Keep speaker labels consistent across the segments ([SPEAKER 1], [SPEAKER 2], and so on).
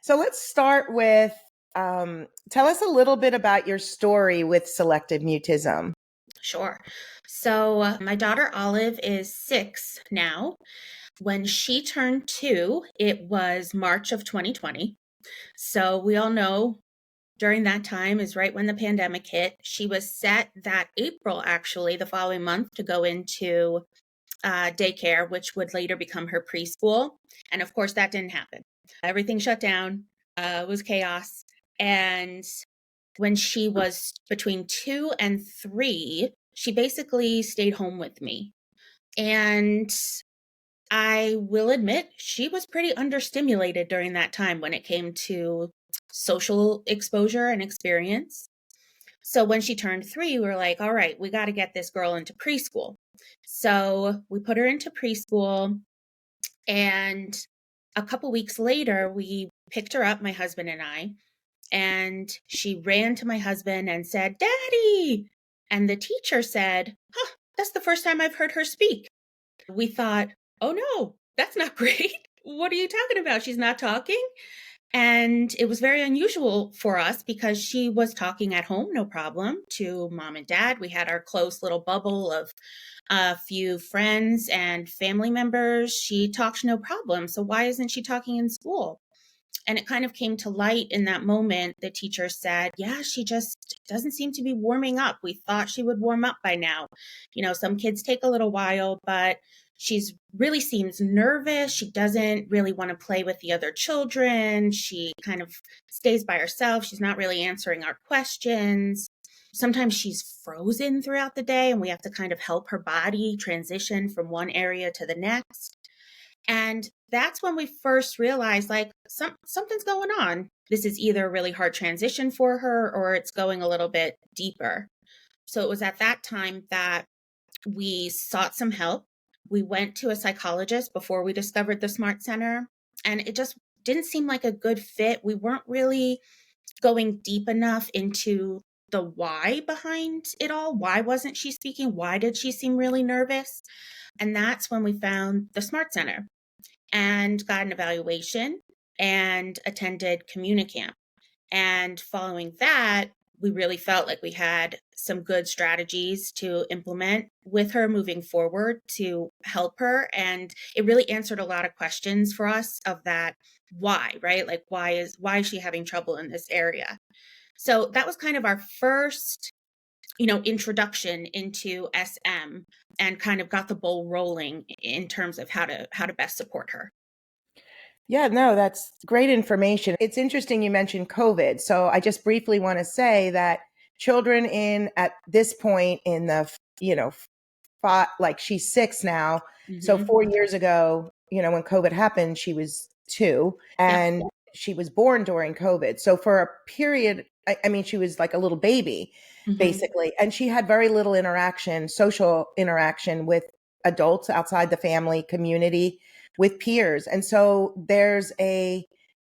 [SPEAKER 1] So let's start with tell us a little bit about your story with selective mutism.
[SPEAKER 2] Sure. So my daughter Olive is 6 now. When she turned 2, it was March of 2020. So we all know during that time is right when the pandemic hit. She was set that April, actually, the following month, to go into daycare, which would later become her preschool. And of course, that didn't happen. Everything shut down. It was chaos. And when she was between 2 and 3, she basically stayed home with me. And I will admit she was pretty understimulated during that time when it came to social exposure and experience. So when she turned 3, we were like, all right, we got to get this girl into preschool. So we put her into preschool. And a couple weeks later, we picked her up, my husband and I, and she ran to my husband and said, "Daddy." And the teacher said, "Huh, that's the first time I've heard her speak." We thought, oh no, that's not great. What are you talking about? She's not talking. And it was very unusual for us because she was talking at home, no problem, to mom and dad. We had our close little bubble of a few friends and family members. She talked no problem. So why isn't she talking in school? And it kind of came to light in that moment. The teacher said, yeah, she just doesn't seem to be warming up. We thought she would warm up by now. Some kids take a little while, but she's really seems nervous. She doesn't really want to play with the other children. She kind of stays by herself. She's not really answering our questions. Sometimes she's frozen throughout the day, and we have to kind of help her body transition from one area to the next. And that's when we first realized like something's going on. This is either a really hard transition for her or it's going a little bit deeper. So it was at that time that we sought some help. We went to a psychologist before we discovered the Smart Center, and it just didn't seem like a good fit. We weren't really going deep enough into the why behind it all. Why wasn't she speaking? Why did she seem really nervous? And that's when we found the Smart Center and got an evaluation and attended Communicamp. And following that, we really felt like we had some good strategies to implement with her moving forward to help her. And it really answered a lot of questions for us of that why, right? Like why is she having trouble in this area? So that was kind of our first, introduction into SM and kind of got the ball rolling in terms of how to best support her.
[SPEAKER 1] Yeah, no, that's great information. It's interesting you mentioned COVID. So I just briefly want to say that children in at this point in the, like she's 6 now. So
[SPEAKER 2] Mm-hmm.
[SPEAKER 1] 4 years ago, when COVID happened, she was 2
[SPEAKER 2] Yep.
[SPEAKER 1] and she was born during COVID. So for a period, I mean, she was like a little baby,
[SPEAKER 2] Mm-hmm.
[SPEAKER 1] basically. And she had very little interaction, social interaction with adults outside the family community, with peers. And so there's a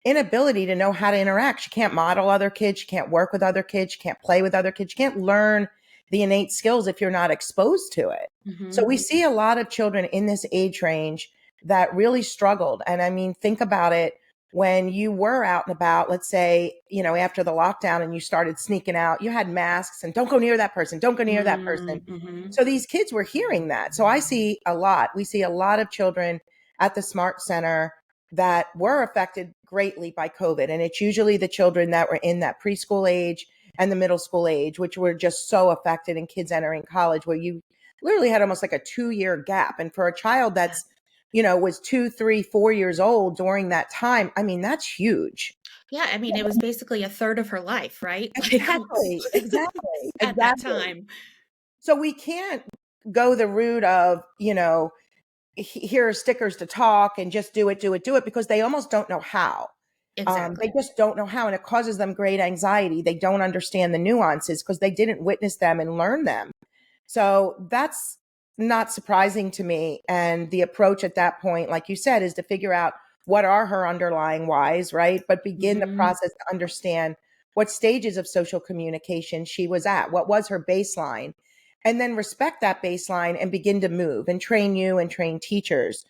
[SPEAKER 1] inability to know how to interact. She can't model other kids. She can't work with other kids. She can't play with other kids. She can't learn the innate skills if you're not exposed to it. So
[SPEAKER 2] Mm-hmm.
[SPEAKER 1] we see a lot of children in this age range that really struggled. And I mean, think about it. When you were out and about, let's say, after the lockdown and you started sneaking out, you had masks and don't go near that person, don't go near that person.
[SPEAKER 2] Mm-hmm.
[SPEAKER 1] So these kids were hearing that. So we see a lot of children at the Smart Center that were affected greatly by COVID. And it's usually the children that were in that preschool age and the middle school age, which were just so affected, and kids entering college, where you literally had almost like a 2-year gap. And for a child that's, was 2, 3, 4 years old during that time, I mean, that's huge.
[SPEAKER 2] Yeah, I mean, it was basically a third of her life, right? Like
[SPEAKER 1] Exactly, exactly,
[SPEAKER 2] at that
[SPEAKER 1] exactly.
[SPEAKER 2] time.
[SPEAKER 1] So we can't go the route of, here are stickers to talk and just do it, do it, do it, because they almost don't know how. They
[SPEAKER 2] Exactly.
[SPEAKER 1] just don't know how, and it causes them great anxiety. They don't understand the nuances because they didn't witness them and learn them. So that's not surprising to me. And the approach at that point, like you said, is to figure out what are her underlying whys, right? But begin the
[SPEAKER 2] Mm-hmm.
[SPEAKER 1] process to understand what stages of social communication she was at, what was her baseline, and then respect that baseline and begin to move and train you and train teachers